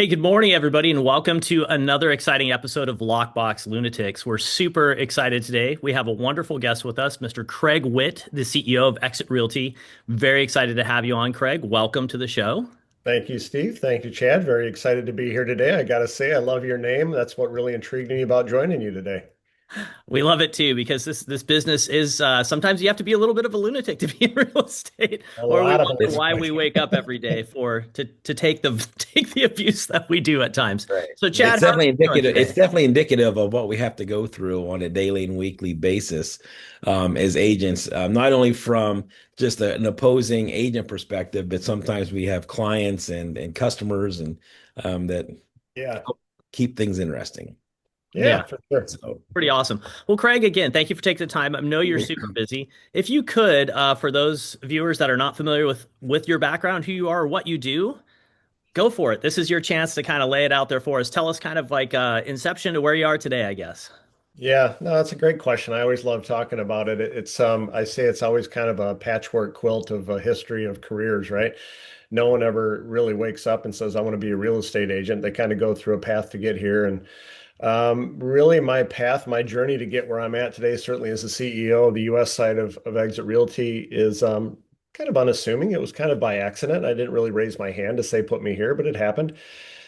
Hey, good morning, everybody, and welcome to another exciting episode of Lockbox Lunatics. We're super excited today. We have a wonderful guest with us, Mr. Craig Witt, the CEO of EXIT Realty. Very excited to have you on, Craig. Welcome to the show. Thank you, Steve. Thank you, Chad. Very excited to be here today. I got to say, I love your name. That's what really intrigued me about joining you today. We love it too because this business is sometimes you have to be a little bit of a lunatic to be in real estate, A or we lot of wonder them. why we wake up every day for to take the take the abuse that we do at times. Right. So, It's Chad, how are definitely you doing indicative. It's today? definitely indicative of what we have to go through on a daily and weekly basis as agents, not only from just an opposing agent perspective, but sometimes we have clients and customers and that Yeah. help keep things interesting. Yeah, Yeah. for sure. So, Pretty awesome. Well, Craig, again, thank you for taking the time. I know you're super busy. If you could, for those viewers that are not familiar with your background, who you are, what you do, go for it. This is your chance to kind of lay it out there for us. Tell us kind of like inception to where you are today, I guess. Yeah, no, that's a great question. I always love talking about it. It's I say it's always kind of a patchwork quilt of a history of careers, right? No one ever really wakes up and says, I want to be a real estate agent. They kind of go through a path to get here. And really, my path, my journey to get where I'm at today, certainly as the CEO of the US side of Exit Realty, is kind of unassuming. It was kind of by accident. I didn't really raise my hand to say, put me here, but it happened.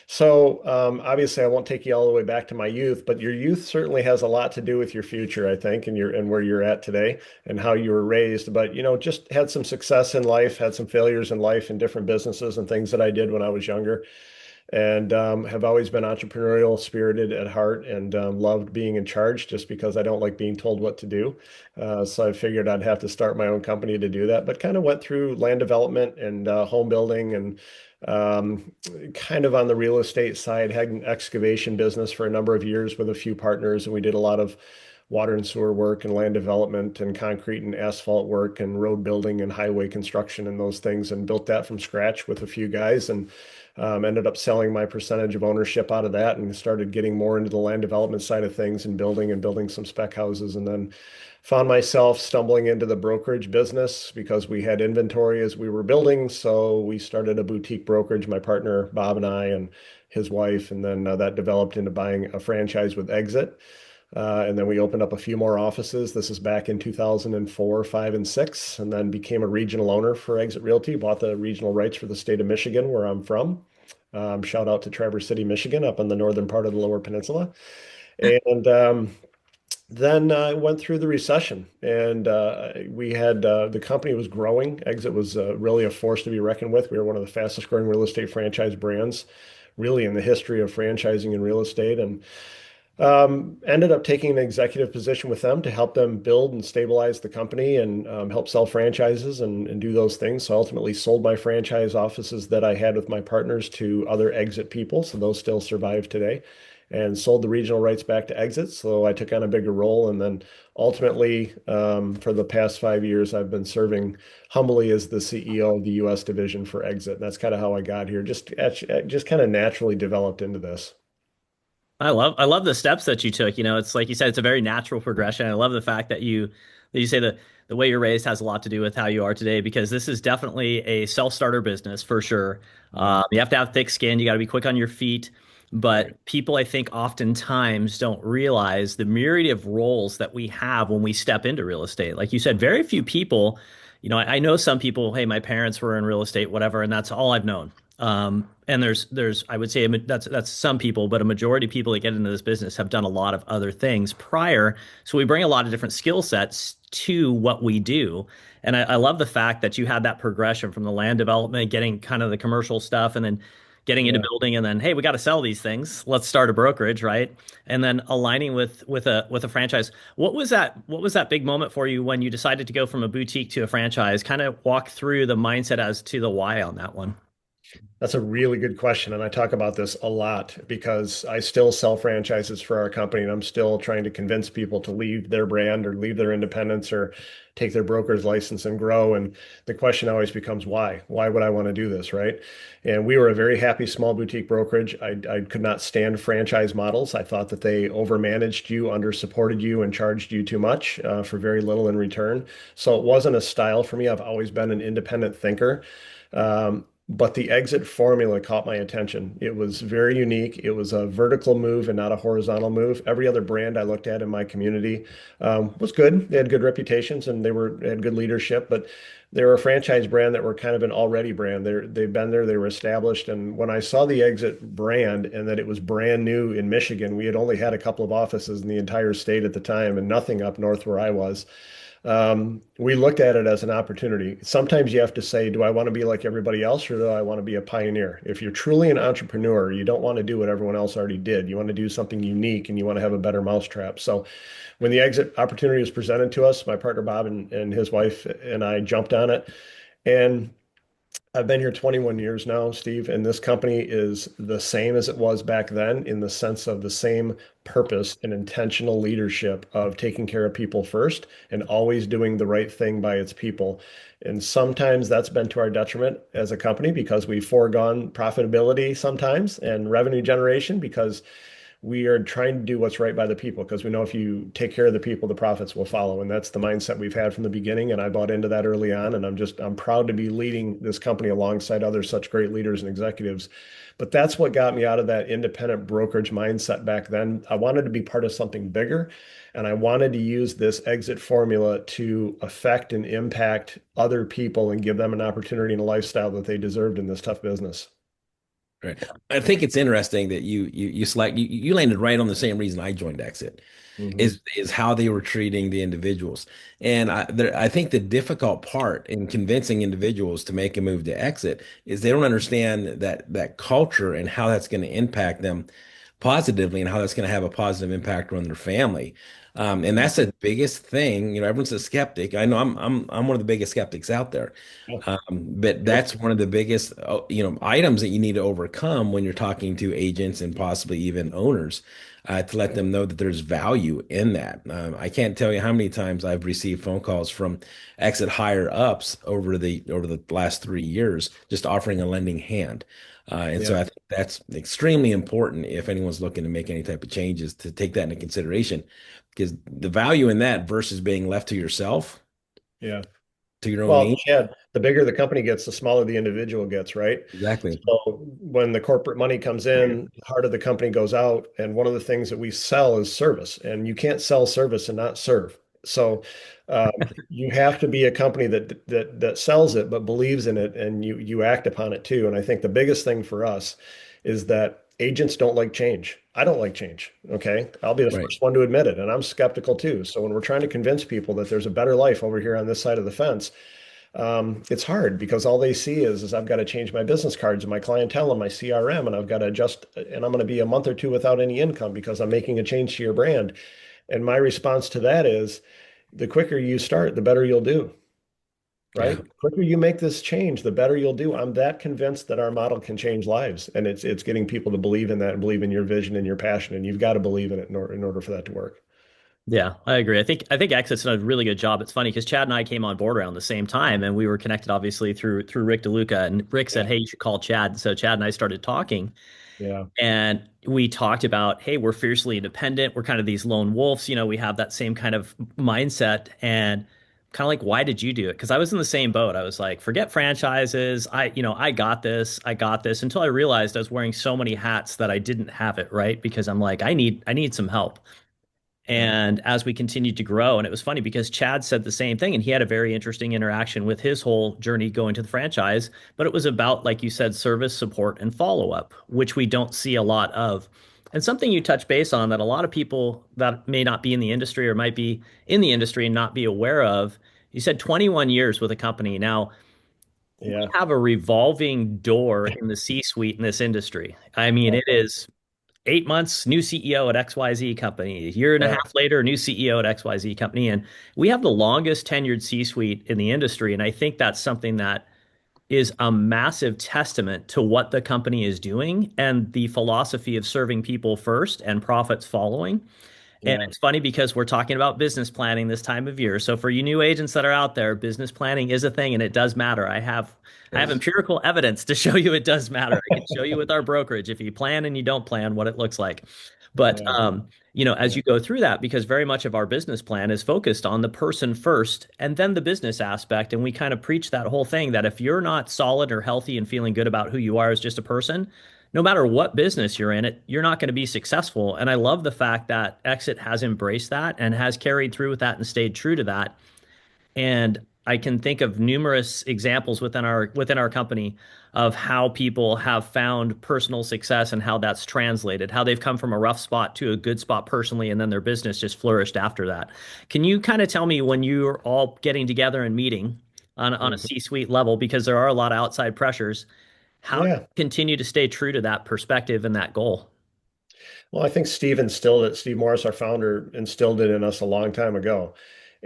So obviously, I won't take you all the way back to my youth, but your youth certainly has a lot to do with your future, I think, and where you're at today and how you were raised. But just had some success in life, had some failures in life in different businesses and things that I did when I was younger, and have always been entrepreneurial, spirited at heart, and loved being in charge just because I don't like being told what to do. So I figured I'd have to start my own company to do that, but kind of went through land development and home building and um, kind of on the real estate side, had an excavation business for a number of years with a few partners, and we did a lot of water and sewer work and land development and concrete and asphalt work and road building and highway construction and those things, and built that from scratch with a few guys, and ended up selling my percentage of ownership out of that and started getting more into the land development side of things and building some spec houses. And then found myself stumbling into the brokerage business because we had inventory as we were building. So we started a boutique brokerage, my partner Bob and I and his wife, and then that developed into buying a franchise with Exit. And then we opened up a few more offices. This is back in 2004, 5, and 6, and then became a regional owner for Exit Realty, bought the regional rights for the state of Michigan, where I'm from. Shout out to Traverse City, Michigan, up in the northern part of the Lower Peninsula. And then went through the recession, and we had the company was growing. Exit was really a force to be reckoned with. We were one of the fastest growing real estate franchise brands, really in the history of franchising in real estate, and ended up taking an executive position with them to help them build and stabilize the company and help sell franchises and do those things. So ultimately sold my franchise offices that I had with my partners to other Exit people. So those still survive today, and sold the regional rights back to Exit. So I took on a bigger role. And then ultimately, for the past 5 years, I've been serving humbly as the CEO of the US division for Exit. And that's kind of how I got here, just kind of naturally developed into this. I love the steps that you took. It's like you said, it's a very natural progression. I love the fact that you say that the way you're raised has a lot to do with how you are today, because this is definitely a self-starter business for sure. You have to have thick skin, you got to be quick on your feet. Right. But people, I think, oftentimes don't realize the myriad of roles that we have when we step into real estate. Like you said, very few people, I know some people, hey, my parents were in real estate, whatever, and that's all I've known. And there's I would say that's some people, but a majority of people that get into this business have done a lot of other things prior. So we bring a lot of different skill sets to what we do. And I love the fact that you had that progression from the land development, getting kind of the commercial stuff, and then getting into Yeah. building, and then hey, we got to sell these things. Let's start a brokerage, right? And then aligning with a franchise. What was that big moment for you when you decided to go from a boutique to a franchise? Kind of walk through the mindset as to the why on that one. That's a really good question. And I talk about this a lot because I still sell franchises for our company, and I'm still trying to convince people to leave their brand or leave their independence or take their broker's license and grow. And the question always becomes why? Why would I want to do this? Right. And we were a very happy small boutique brokerage. I could not stand franchise models. I thought that they overmanaged you, under supported you, and charged you too much for very little in return. So it wasn't a style for me. I've always been an independent thinker. But the exit formula caught my attention. It was very unique. It was a vertical move and not a horizontal move. Every other brand I looked at in my community was good. They had good reputations and they had good leadership, but they were a franchise brand that were kind of an already brand. They've been there, they were established. And when I saw the exit brand and that it was brand new in Michigan, we had only had a couple of offices in the entire state at the time and nothing up north where I was. We looked at it as an opportunity. Sometimes you have to say, do I want to be like everybody else or do I want to be a pioneer? If you're truly an entrepreneur, you don't want to do what everyone else already did. You want to do something unique and you want to have a better mousetrap. So when the exit opportunity was presented to us, my partner Bob and his wife and I jumped on it. And I've been here 21 years now, Steve, and this company is the same as it was back then in the sense of the same purpose and intentional leadership of taking care of people first and always doing the right thing by its people. And sometimes that's been to our detriment as a company because we've foregone profitability sometimes and revenue generation because we are trying to do what's right by the people because we know if you take care of the people, the profits will follow. And that's the mindset we've had from the beginning. And I bought into that early on. And I'm proud to be leading this company alongside other such great leaders and executives. But that's what got me out of that independent brokerage mindset back then. I wanted to be part of something bigger. And I wanted to use this exit formula to affect and impact other people and give them an opportunity and a lifestyle that they deserved in this tough business. Right. I think it's interesting that you select you landed right on the same reason I joined Exit Hmm. is how they were treating the individuals. And I think the difficult part in convincing individuals to make a move to exit is they don't understand that culture and how that's going to impact them positively and how that's going to have a positive impact on their family. And that's the biggest thing. Everyone's a skeptic. I know I'm one of the biggest skeptics out there. Yeah. But Yep. that's one of the biggest, items that you need to overcome when you're talking to agents and possibly even owners, to let them know that there's value in that. I can't tell you how many times I've received phone calls from exit higher ups over the last 3 years, just offering a lending hand. And Yeah. so I think that's extremely important if anyone's looking to make any type of changes to take that into consideration, because the value in that versus being left to yourself, Yeah. to your own Well, needs. Chad, the bigger the company gets, the smaller the individual gets, right? Exactly. So when the corporate money comes in, the heart of the company goes out. And one of the things that we sell is service, and you can't sell service and not serve. So um, you have to be a company that sells it, but believes in it, and you act upon it too. And I think the biggest thing for us is that agents don't like change. I don't like change. Okay. I'll be the Right. first one to admit it. And I'm skeptical too. So when we're trying to convince people that there's a better life over here on this side of the fence, it's hard because all they see is I've got to change my business cards and my clientele and my CRM, and I've got to adjust, and I'm going to be a month or two without any income because I'm making a change to your brand. And my response to that is the quicker you start, the better you'll do, Yeah. right? The quicker you make this change, the better you'll do. I'm that convinced that our model can change lives, and it's getting people to believe in that and believe in your vision and your passion, and you've got to believe in it in order for that to work. Yeah, I agree. I think Exit's done a really good job. It's funny because Chad and I came on board around the same time, and we were connected obviously through Rick DeLuca. And Rick said, Yeah, "Hey, you should call Chad." So Chad and I started talking, yeah, and we talked about, "Hey, we're fiercely independent. We're kind of these lone wolves. We have that same kind of mindset." And kind of like, why did you do it? Because I was in the same boat. I was like, forget franchises. I got this. I got this. Until I realized I was wearing so many hats that I didn't have it right because I'm like, I need some help. yeah, And as we continued to grow, and it was funny because Chad said the same thing, and he had a very interesting interaction with his whole journey going to the franchise. But it was about, like you said, service, support, and follow up, which we don't see a lot of. And something you touch base on that a lot of people that may not be in the industry or might be in the industry and not be aware of. You said 21 years with a company. Now, we yeah. have a revolving door in the C-suite in this industry. I mean, it is 8 months, new CEO at XYZ company. A year and a Yeah. half later, new CEO at XYZ company. And we have the longest tenured C-suite in the industry. And I think that's something that is a massive testament to what the company is doing and the philosophy of serving people first and profits following. And Yeah. it's funny because we're talking about business planning this time of year. So for you new agents that are out there, business planning is a thing and it does matter. I have Yes. empirical evidence to show you it does matter. I can show you with our brokerage if you plan and you don't plan what it looks like. But Yeah. as Yeah. you go through that, because very much of our business plan is focused on the person first and then the business aspect, and we kind of preach that whole thing that if you're not solid or healthy and feeling good about who you are as just a person, no matter what business you're in, you're not going to be successful. And I love the fact that Exit has embraced that and has carried through with that and stayed true to that. And I can think of numerous examples within our company of how people have found personal success and how that's translated, how they've come from a rough spot to a good spot personally, and then their business just flourished after that. Can you kind of tell me when you're all getting together and meeting on a Mhm. C-suite level, because there are a lot of outside pressures, how do Yeah. you continue to stay true to that perspective and that goal? Well, I think Steve instilled it. Steve Morris, our founder, instilled it in us a long time ago.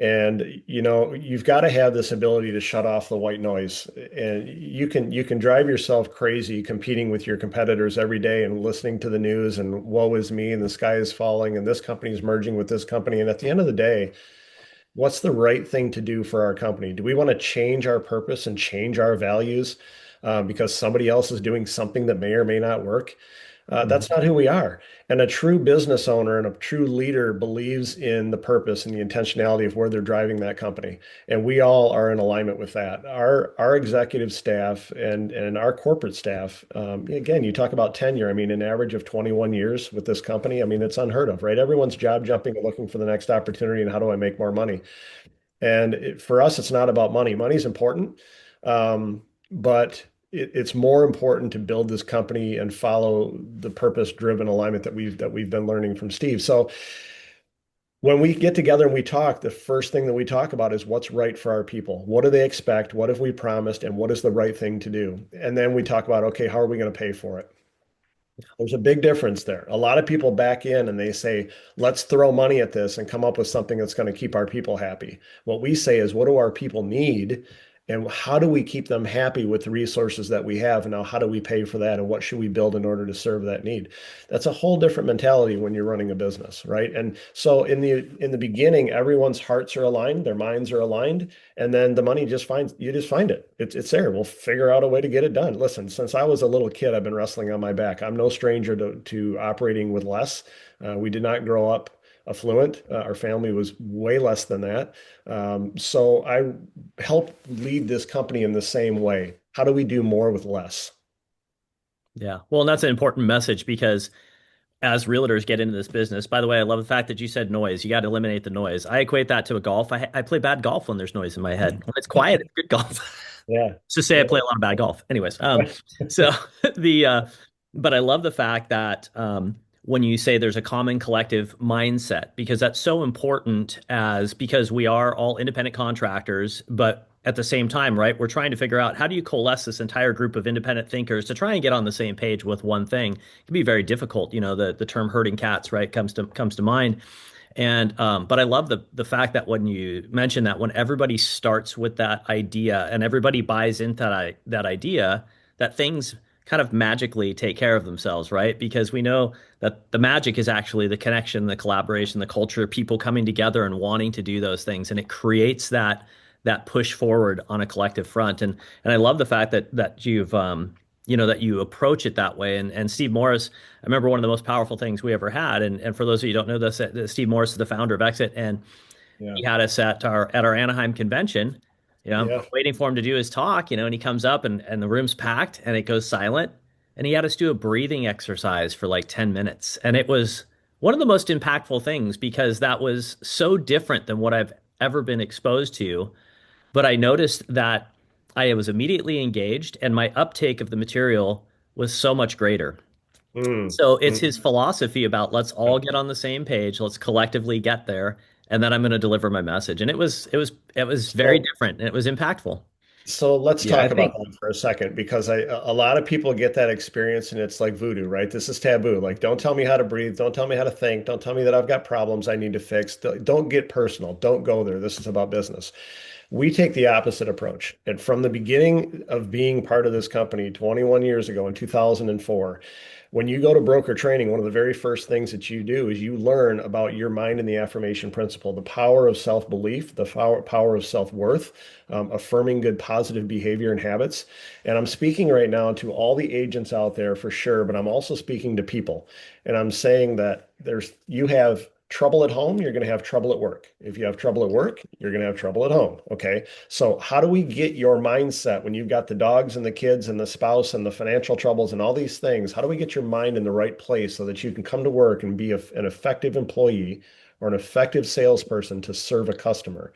And you've got to have this ability to shut off the white noise. And you can drive yourself crazy competing with your competitors every day and listening to the news and woe is me and the sky is falling and this company is merging with this company. And at the end of the day, what's the right thing to do for our company? Do we want to change our purpose and change our values because somebody else is doing something that may or may not work? That's Mhm. not who we are. And a true business owner and a true leader believes in the purpose and the intentionality of where they're driving that company. And we all are in alignment with that. Our executive staff and our corporate staff, again, you talk about tenure. I mean, an average of 21 years with this company. I mean, it's unheard of, right? Everyone's job jumping and looking for the next opportunity and how do I make more money? And for us, it's not about money. Money's important, but it's more important to build this company and follow the purpose-driven alignment that we've been learning from Steve. So when we get together and we talk, the first thing that we talk about is what's right for our people. What do they expect? What have we promised? And what is the right thing to do? And then we talk about, okay, how are we going to pay for it? There's a big difference there. A lot of people back in and they say, let's throw money at this and come up with something that's going to keep our people happy. What we say is, what do our people need? And how do we keep them happy with the resources that we have? And now, how do we pay for that? And what should we build in order to serve that need? That's a whole different mentality when you're running a business, right? And so in the beginning, everyone's hearts are aligned, their minds are aligned, and then the money just find it. It's there. We'll figure out a way to get it done. Listen, since I was a little kid, I've been wrestling on my back. I'm no stranger to operating with less. We did not grow up affluent. Our family was way less than that. So I help lead this company in the same way. How do we do more with less? Yeah. Well, and that's an important message because as realtors get into this business, by the way, I love the fact that you said noise. You got to eliminate the noise. I equate that to a golf. I play bad golf when there's noise in my head. When it's quiet, it's good golf. Yeah. To say I play a lot of bad golf. Anyways, so the but I love the fact that when you say there's a common collective mindset, because that's so important as because we are all independent contractors, but at the same time, right, we're trying to figure out how do you coalesce this entire group of independent thinkers to try and get on the same page with one thing. It can be very difficult. The term herding cats, right, comes to mind. And but I love the fact that when you mention that when everybody starts with that idea and everybody buys into that idea, that things kind of magically take care of themselves, right? Because we know that the magic is actually the connection, the collaboration, the culture, people coming together and wanting to do those things, and it creates that push forward on a collective front. And I love the fact that you've that you approach it that way. And Steve Morris, I remember one of the most powerful things we ever had. And for those of you who don't know this, Steve Morris is the founder of Exit, and Yeah. he had us at our Anaheim convention. Yeah. We're waiting for him to do his talk, and he comes up and the room's packed and it goes silent. And he had us do a breathing exercise for like 10 minutes. And it was one of the most impactful things because that was so different than what I've ever been exposed to. But I noticed that I was immediately engaged and my uptake of the material was so much greater. Mm, So it's his mm. philosophy about let's all get on the same page, let's collectively get there, and then I'm going to deliver my message. And it was very So different and it was impactful. So let's Yeah, I talk about think that for a second because a lot of people get that experience and it's like voodoo, right? This is taboo. Like, don't tell me how to breathe. Don't tell me how to think. Don't tell me that I've got problems I need to fix. Don't get personal. Don't go there. This is about business. We take the opposite approach. And from the beginning of being part of this company 21 years ago in 2004, when you go to broker training, one of the very first things that you do is you learn about your mind and the affirmation principle, the power of self-belief, the power of self-worth, affirming good positive behavior and habits. And I'm speaking right now to all the agents out there for sure, but I'm also speaking to people. And I'm saying that you have trouble at home, you're going to have trouble at work. If you have trouble at work, you're going to have trouble at home. Okay. So, how do we get your mindset when you've got the dogs and the kids and the spouse and the financial troubles and all these things? How do we get your mind in the right place so that you can come to work and be an effective employee or an effective salesperson to serve a customer?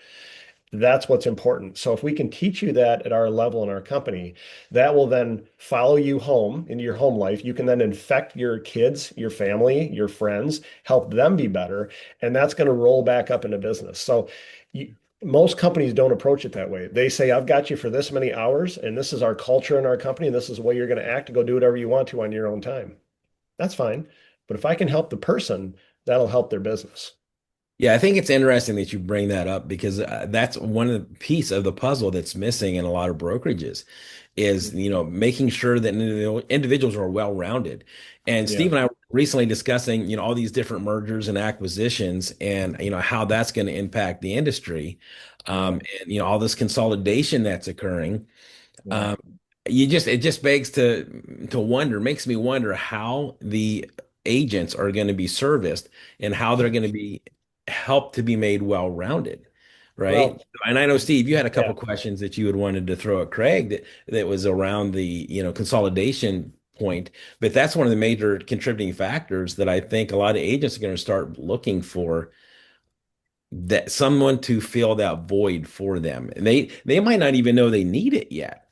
That's what's important. So if we can teach you that at our level in our company, that will then follow you home into your home life. You can then infect your kids, your family, your friends, help them be better, and that's going to roll back up into business. So most companies don't approach it that way. They say, I've got you for this many hours, and this is our culture in our company, and this is the way you're going to act to go do whatever you want to on your own time. That's fine. But if I can help the person, that'll help their business. Yeah, I think it's interesting that you bring that up because that's one of the piece of the puzzle that's missing in a lot of brokerages is, making sure that individuals are well-rounded. And Yeah. Steve and I were recently discussing, all these different mergers and acquisitions and, how that's going to impact the industry. Yeah. And, all this consolidation that's occurring. Yeah. Um, it just begs to wonder, makes me wonder how the agents are going to be serviced and how they're going to be helped to be made well-rounded, right? Well, And I know Steve, you had a yeah. couple questions that you had wanted to throw at Craig that was around the, consolidation point, but that's one of the major contributing factors that I think a lot of agents are going to start looking for that someone to fill that void for them. And they might not even know they need it yet,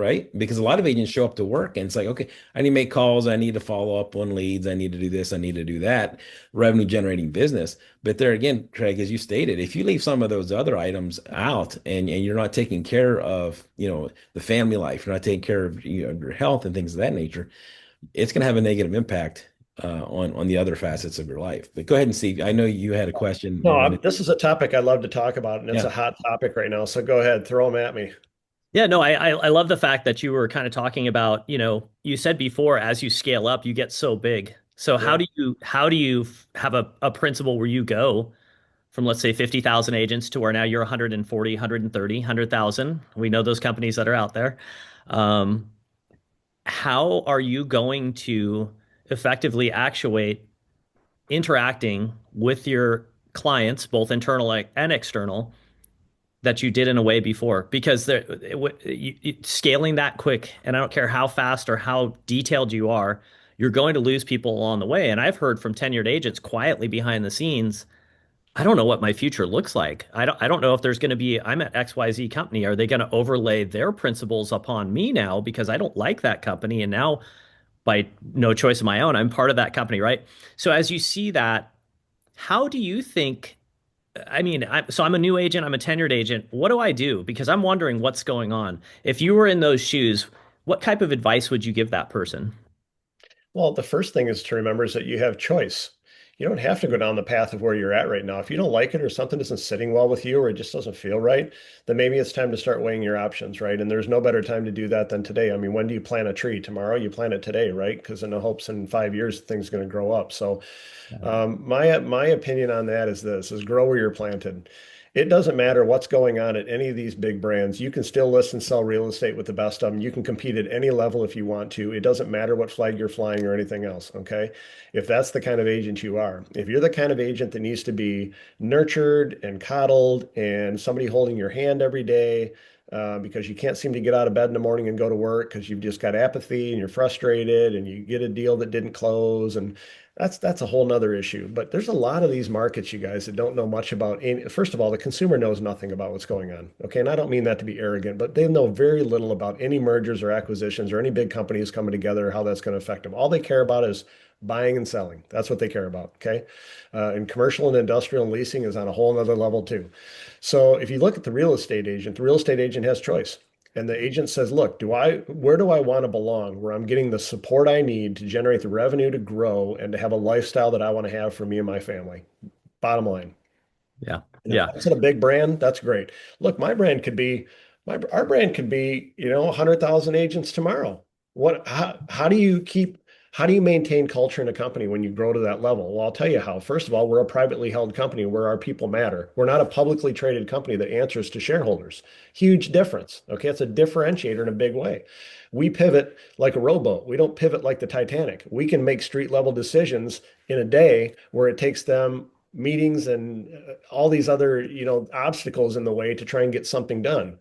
right? Because a lot of agents show up to work and it's like, okay, I need to make calls, I need to follow up on leads, I need to do this, I need to do that, revenue generating business. But there again, Craig, as you stated, if you leave some of those other items out and you're not taking care of, the family life, you're not taking care of your health and things of that nature, it's going to have a negative impact on the other facets of your life. But go ahead and see. I know you had a question No, you wanted. this is a topic I love to talk about, and it's Yeah. a hot topic right now. So go ahead, throw them at me. Yeah, no, I love the fact that you were kind of talking about, you said before as you scale up, you get so big. So Yeah. how do you have a principle where you go from let's say 50,000 agents to where now you're 140, 130, 100,000? We know those companies that are out there. Um, how are you going to effectively actuate interacting with your clients, both internal and external, that you did in a way before? Because scaling that quick, and I don't care how fast or how detailed you are, you're going to lose people along the way. And I've heard from tenured agents quietly behind the scenes, I don't know what my future looks like. I don't know if there's going to be, I'm at XYZ company. Are they going to overlay their principles upon me now because I don't like that company? And now, by no choice of my own, I'm part of that company, right? So as you see that, how do you think? I mean, I'm a new agent. I'm a tenured agent. What do I do? Because I'm wondering what's going on. If you were in those shoes, what type of advice would you give that person? Well, the first thing is to remember is that you have choice. You don't have to go down the path of where you're at right now. If you don't like it or something isn't sitting well with you or it just doesn't feel right, then maybe it's time to start weighing your options, right? And there's no better time to do that than today. I mean, when do you plant a tree? Tomorrow? You plant it today, right? Because in the hopes in 5 years things going to grow up. So my opinion on that is this: is grow where you're planted. It doesn't matter what's going on at any of these big brands. You can still list and sell real estate with the best of them. You can compete at any level if you want to. It doesn't matter what flag you're flying or anything else. Okay. If that's the kind of agent you are, if you're the kind of agent that needs to be nurtured and coddled and somebody holding your hand every day, because you can't seem to get out of bed in the morning and go to work because you've just got apathy and you're frustrated and you get a deal that didn't close, and that's a whole nother issue. But there's a lot of these markets, you guys, that don't know much about any. First of all, the consumer knows nothing about what's going on. Okay. And I don't mean that to be arrogant, but they know very little about any mergers or acquisitions or any big companies coming together, how that's going to affect them. All they care about is buying and selling. That's what they care about. Okay. And commercial and industrial and leasing is on a whole nother level too. So if you look at the real estate agent has choice. And the agent says, look, where do I want to belong? Where I'm getting the support I need to generate the revenue to grow and to have a lifestyle that I want to have for me and my family. Bottom line. Yeah. And if Yeah. that's in a big brand, that's great. Look, our brand could be, 100,000 agents tomorrow. How do you how do you maintain culture in a company when you grow to that level? Well, I'll tell you how. First of all, we're a privately held company where our people matter. We're not a publicly traded company that answers to shareholders. Huge difference. Okay. It's a differentiator in a big way. We pivot like a rowboat. We don't pivot like the Titanic. We can make street level decisions in a day where it takes them meetings and all these other, obstacles in the way to try and get something done.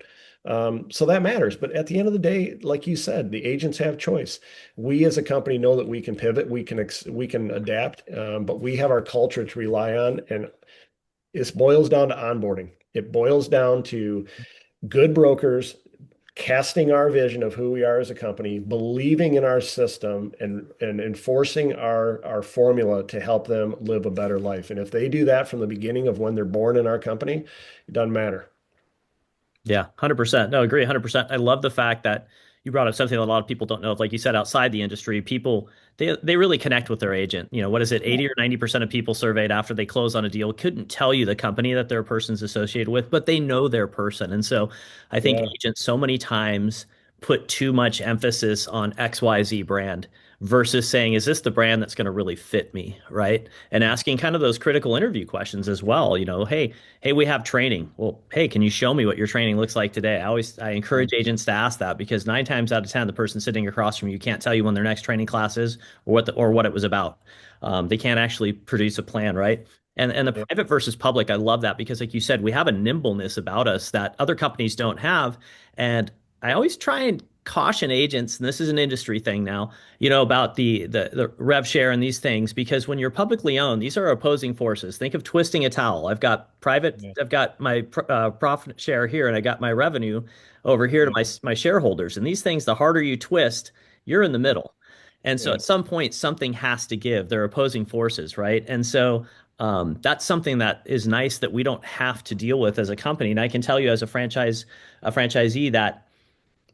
So that matters. But at the end of the day, like you said, the agents have choice. We as a company know that we can pivot, we can adapt, but we have our culture to rely on, and it boils down to onboarding. It boils down to good brokers casting our vision of who we are as a company, believing in our system, and enforcing our formula to help them live a better life. And if they do that from the beginning of when they're born in our company, it doesn't matter. Yeah, 100%. No, agree 100%. I love the fact that you brought up something that a lot of people don't know. Like you said, outside the industry, people they really connect with their agent. What is it? 80 or 90% of people surveyed after they close on a deal couldn't tell you the company that their person's associated with, but they know their person. And so I think Yeah. agents so many times put too much emphasis on XYZ brand versus saying, is this the brand that's going to really fit me, right? And asking kind of those critical interview questions as well. Hey, we have training. Well, hey, can you show me what your training looks like today? I encourage agents to ask that because 9 times out of 10, the person sitting across from you can't tell you when their next training class is or what it was about. They can't actually produce a plan, right? And the Yeah. private versus public, I love that because, like you said, we have a nimbleness about us that other companies don't have. And I always try and caution agents, and this is an industry thing now, about the rev share and these things, because when you're publicly owned, these are opposing forces. Think of twisting a towel. Yeah. I've got my profit share here, and I got my revenue over here to Yeah. my shareholders. And these things, the harder you twist, you're in the middle. And so Yeah. at some point, something has to give. They're opposing forces, right? And so that's something that is nice that we don't have to deal with as a company. And I can tell you as a franchisee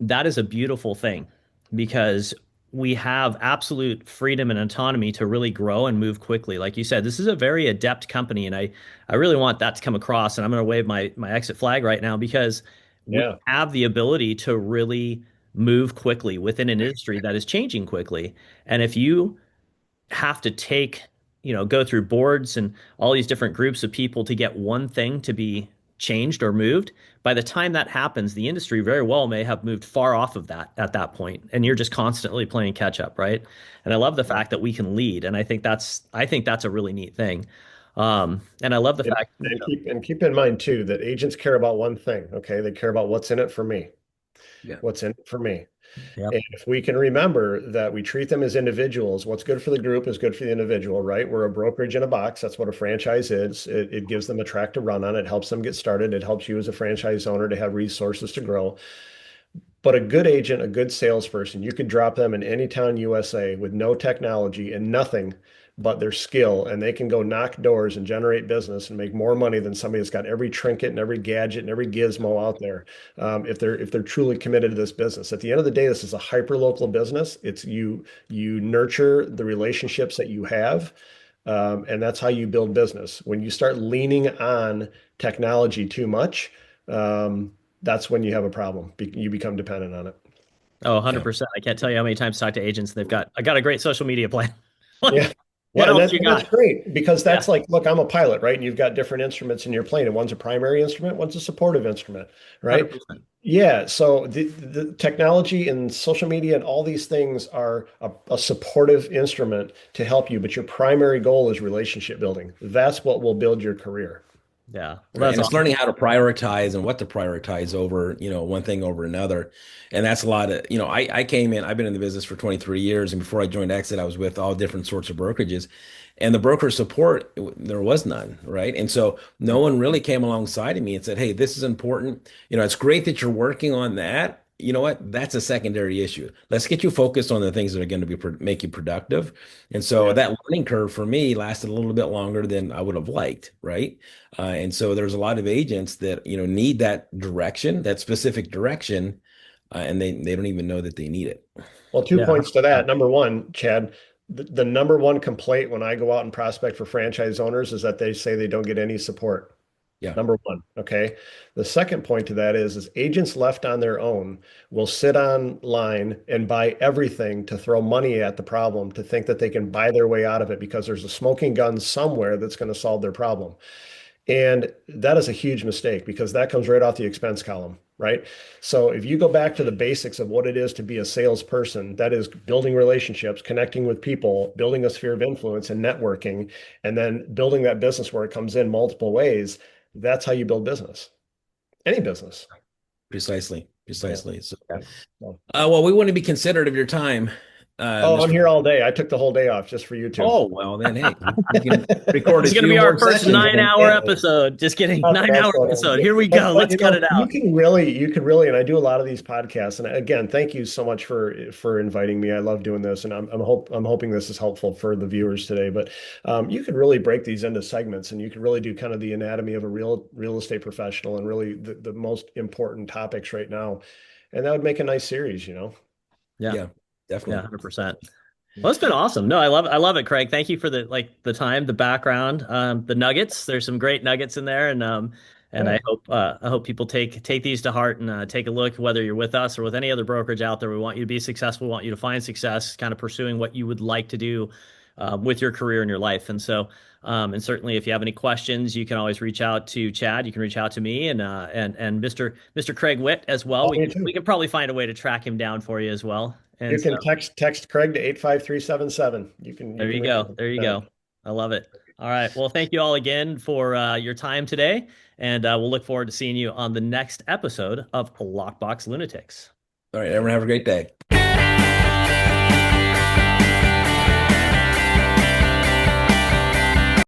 that is a beautiful thing because we have absolute freedom and autonomy to really grow and move quickly. Like you said, this is a very adept company, and I really want that to come across. And I'm going to wave my exit flag right now because we Yeah. have the ability to really move quickly within an industry that is changing quickly. And if you have to go through boards and all these different groups of people to get one thing to be changed or moved. By the time that happens, the industry very well may have moved far off of that at that point, and you're just constantly playing catch up, right? And I love the fact that we can lead, and I think that's a really neat thing. And I love the And, fact, and keep in mind too that agents care about one thing. Okay. They care about what's in it for me. Yeah. What's in it for me. yep, And if we can remember that we treat them as individuals, what's good for the group is good for the individual, right? We're a brokerage in a box. That's what a franchise is. It gives them a track to run on. It helps them get started. It helps you as a franchise owner to have resources to grow. But a good agent, a good salesperson, you could drop them in any town USA with no technology and nothing but their skill, and they can go knock doors and generate business and make more money than somebody that's got every trinket and every gadget and every gizmo out there. If they're truly committed to this business, at the end of the day, this is a hyper local business. It's you nurture the relationships that you have, and that's how you build business. When you start leaning on technology too much. That's when you have a problem. You become dependent on it. oh, Yeah. 100%. I can't tell you how many times I talk to agents and I got a great social media plan. Yeah. Like, Yeah, what and else that, you and that's got? great because Yeah, that's like, look, I'm a pilot, right? And you've got different instruments in your plane, and one's a primary instrument, one's a supportive instrument, right? 100%. Yeah, so the technology and social media and all these things are a supportive instrument to help you, but your primary goal is relationship building. That's what will build your career. Yeah. Well, Right. that's And it's awesome. learning how to prioritize and what to prioritize over, one thing over another. And that's a lot of, I came in, I've been in the business for 23 years. And before I joined Exit, I was with all different sorts of brokerages. And the broker support, there was none. Right. And so no one really came alongside of me and said, hey, this is important. It's great that you're working on that. You know what? That's a secondary issue. Let's get you focused on the things that are going to make you productive. And so Yeah. that learning curve for me lasted a little bit longer than I would have liked. Right. And so there's a lot of agents that, need that direction, that specific direction, and they don't even know that they need it. Well, two Yeah. points to that. 100%. Number one, Chad, the number one complaint when I go out and prospect for franchise owners is that they say they don't get any support. Yeah. Number one, okay. The second point to that is agents left on their own will sit online and buy everything to throw money at the problem to think that they can buy their way out of it because there's a smoking gun somewhere that's going to solve their problem. And that is a huge mistake because that comes right off the expense column, right? So if you go back to the basics of what it is to be a salesperson, that is building relationships, connecting with people, building a sphere of influence and networking, and then building that business where it comes in multiple ways. That's how you build business, any business. Precisely. Yeah. Precisely. So, Yeah. So- well, we want to be considerate of your time, Oh, I'm Mr. here all day. I took the whole day off just for you two. Oh, well, then, hey, we can record This a is going to few be our more first sessions nine then, hour can't we? episode. Just kidding. That's 9 hour funny. episode. Here we But go. Let's cut it you out. can and I do a lot of these podcasts. And again, thank you so much for inviting me. I love doing this, and I'm hoping this is helpful for the viewers today. But you could really break these into segments, and you could really do kind of the anatomy of a real estate professional, and really the most important topics right now. And that would make a nice series, you know. Yeah. Yeah, Yeah. definitely. 100%. Well, it's been awesome. No, I love it. I love it, Craig. Thank you for the time, the background, the nuggets. There's some great nuggets in there, and Yeah. I hope people take these to heart and take a look. Whether you're with us or with any other brokerage out there, we want you to be successful. We want you to find success, kind of pursuing what you would like to do with your career and your life. And so, and certainly, if you have any questions, you can always reach out to Chad. You can reach out to me and Mr. Craig Witt as well. Oh, me We too. can probably find a way to track him down for you as well. You And so. can text Craig to 85377. You There can you reach go. out. There you go. I love it. All right. Well, thank you all again for your time today. And we'll look forward to seeing you on the next episode of Lockbox Lunatics. All right, everyone have a great day.